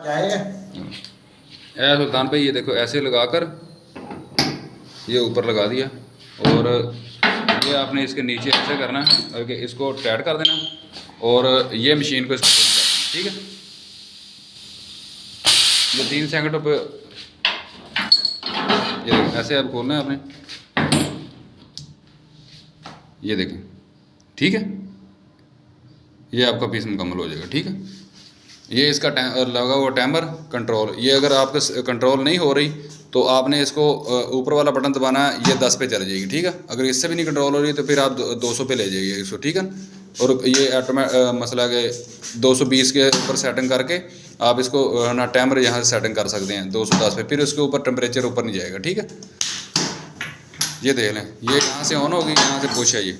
ऐ सुल्तान भाई, ये देखो ऐसे लगाकर ये ऊपर लगा दिया, और ये आपने इसके नीचे ऐसे करना है, और इसको टाइट कर देना, और ये मशीन को इसको पुश कर देना, ठीक है। ये 3 सेकंड पे ये ऐसे अब खोलना है आपने, ये देखें, ठीक है। ये आपका पीस मुकम्मल हो जाएगा, ठीक है। ये इसका लगा हुआ टाइमर कंट्रोल, ये अगर आपका कंट्रोल नहीं हो रही तो आपने इसको ऊपर वाला बटन दबाना है, ये 10 पे चले जाएगी, ठीक है। अगर इससे भी नहीं कंट्रोल हो रही तो फिर आप 200 पे ले जाइए इसको, ठीक है। और ये मसला के 220 के ऊपर सेटिंग करके आप इसको ना टाइमर यहाँ से सेटिंग कर सकते हैं 210 पे, फिर उसके ऊपर टेम्परेचर ऊपर नहीं जाएगा, ठीक है। ये देख लें, ये यहाँ से ऑन होगी, यहाँ से पुश है ये।